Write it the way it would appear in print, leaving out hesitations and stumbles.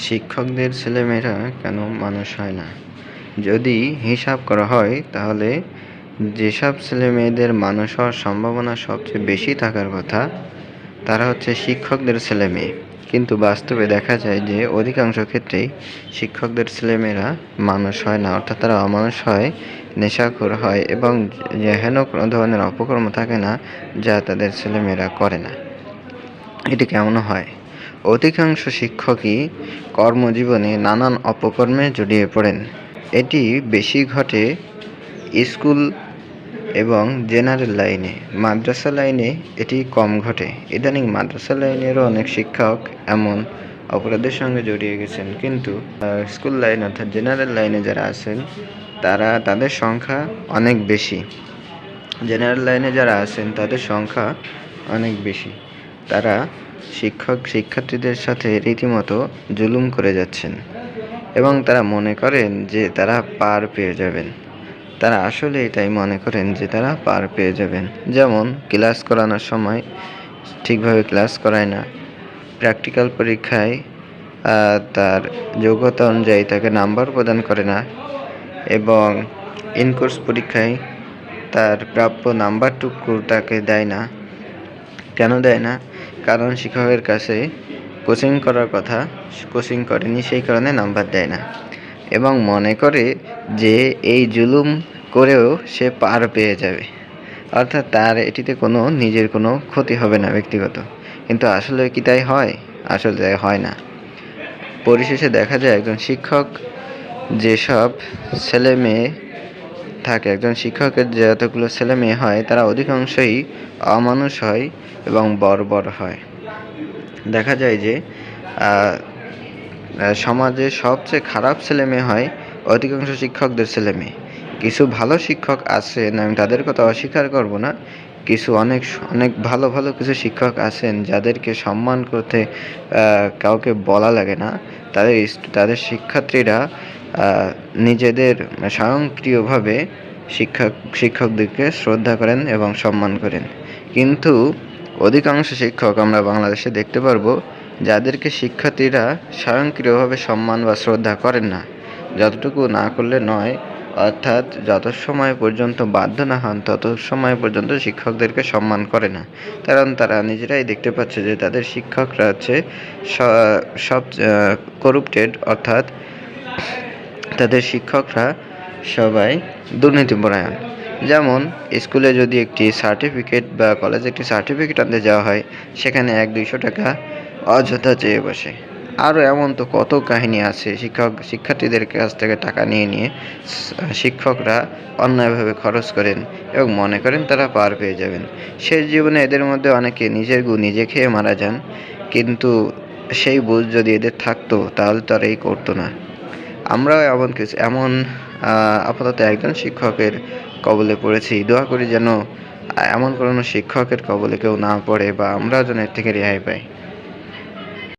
শিক্ষকদের ছেলেমেয়েরা কেন মানুষ হয় না? যদি হিসাব করা হয় তাহলে যেসব ছেলেমেয়েদের মানুষ হওয়ার সম্ভাবনা সবচেয়ে বেশি থাকার কথা তারা হচ্ছে শিক্ষকদের ছেলেমেয়ে। কিন্তু বাস্তবে দেখা যায় যে অধিকাংশ ক্ষেত্রেই শিক্ষকদের ছেলেমেয়েরা মানুষ হয় না, অর্থাৎ তারা অমানুষ হয়, নেশাখোর হয় এবং হেন কোনো ধরনের অপকর্ম থাকে না যা তাদের ছেলেমেয়েরা করে না। এটি কেমন হয়? অধিকাংশ শিক্ষকই কর্মজীবনে নানান অপকর্মে জড়িয়ে পড়েন। এটি বেশি ঘটে স্কুল এবং জেনারেল লাইনে। মাদ্রাসা লাইনে এটি কম ঘটে। ইদানিং মাদ্রাসা লাইনেরও অনেক শিক্ষক এমন অপরাধের সঙ্গে জড়িয়ে গেছেন, কিন্তু স্কুল লাইন অর্থাৎ জেনারেল লাইনে যারা আছেন তাদের সংখ্যা অনেক বেশি। জেনারেল লাইনে যারা আছেন তাদের সংখ্যা অনেক বেশি। তারা শিক্ষার্থীদের সাথে রীতিমতো জুলুম করে যাচ্ছেন এবং তারা মনে করেন যে তারা পার পেয়ে যাবেন। তারা আসলে এটাই মনে করেন যে তারা পার পেয়ে যাবেন। যেমন ক্লাস করানোর সময় ঠিকভাবে ক্লাস করায় না, প্র্যাকটিক্যাল পরীক্ষায় তার যোগ্যতা অনুযায়ী তাকে নাম্বার প্রদান করে না এবং ইনকোর্স পরীক্ষায় তার প্রাপ্য নাম্বারটুকু তাকে দেয় না। কেন দেয় না? কারণ শিক্ষকের কাছে কোচিং করার কথা, কোচিং করেনি, সেই কারণে নাম্বার দেয় না এবং মনে করে যে এই জুলুম করেও সে পার পেয়ে যাবে, অর্থাৎ তার এটিতে নিজের কোনো ক্ষতি হবে না ব্যক্তিগত। কিন্তু আসলে কি তাই হয়? আসলে তাই হয় না। পরিশেষে দেখা যায় একজন শিক্ষক যেসব ছেলে মেয়ে থাকে, একজন শিক্ষকের যতগুলো ছেলে মেয়ে হয় তারা অধিকাংশই অমানুষ হয় এবং বর্বর হয়। দেখা যায় যে সমাজে সবচেয়ে খারাপ ছেলে মেয়ে হয় অধিকাংশ শিক্ষকদের ছেলে মেয়ে। কিছু ভালো শিক্ষক আছেন, আমি তাদের কথা অস্বীকার করব না। কিছু অনেক অনেক ভালো ভালো কিছু শিক্ষক আছেন যাদেরকে সম্মান করতে কাউকে বলা লাগে না। তাদের শিক্ষার্থীরা নিজেদের স্বয়ংক্রিয়ভাবে শিক্ষকদেরকে শ্রদ্ধা করেন এবং সম্মান করেন। কিন্তু অধিকাংশ শিক্ষক আমরা বাংলাদেশে দেখতে পারবো যাদেরকে শিক্ষার্থীরা স্বয়ংক্রিয়ভাবে সম্মান বা শ্রদ্ধা করেন না। যতটুকু না করলে নয়, অর্থাৎ যত সময় পর্যন্ত বাধ্য না হন তত সময় পর্যন্ত শিক্ষকদেরকে সম্মান করে না। কারণ তারা নিজেরাই দেখতে পাচ্ছে যে তাদের শিক্ষকরা হচ্ছে সব করাপ্টেড, অর্থাৎ তাদের শিক্ষকরা সবাই দুর্নীতিপরায়ণ। যেমন স্কুলে যদি একটি সার্টিফিকেট বা কলেজে একটি সার্টিফিকেট আনতে যাওয়া হয়, সেখানে 100-200 টাকা অযথা চেয়ে বসে। আরও এমন তো কত কাহিনী আছে, শিক্ষার্থীদের কাছ থেকে টাকা নিয়ে শিক্ষকরা অন্যায়ভাবে খরচ করেন এবং মনে করেন তারা পার পেয়ে যাবেন। শেষ জীবনে এদের মধ্যে অনেকে নিজের গু নিজে খেয়ে মারা যান, কিন্তু সেই বুঝ যদি এদের থাকতো তাহলে তারা এই করতো না। আমরাও এমন আপাতত একজন শিক্ষকের কবলে পড়েছি। দোয়া করি যেন এমন কোনো শিক্ষকের কবলে কেউ না পড়ে বা আমরাও যেন এর থেকে রেহাই পাই।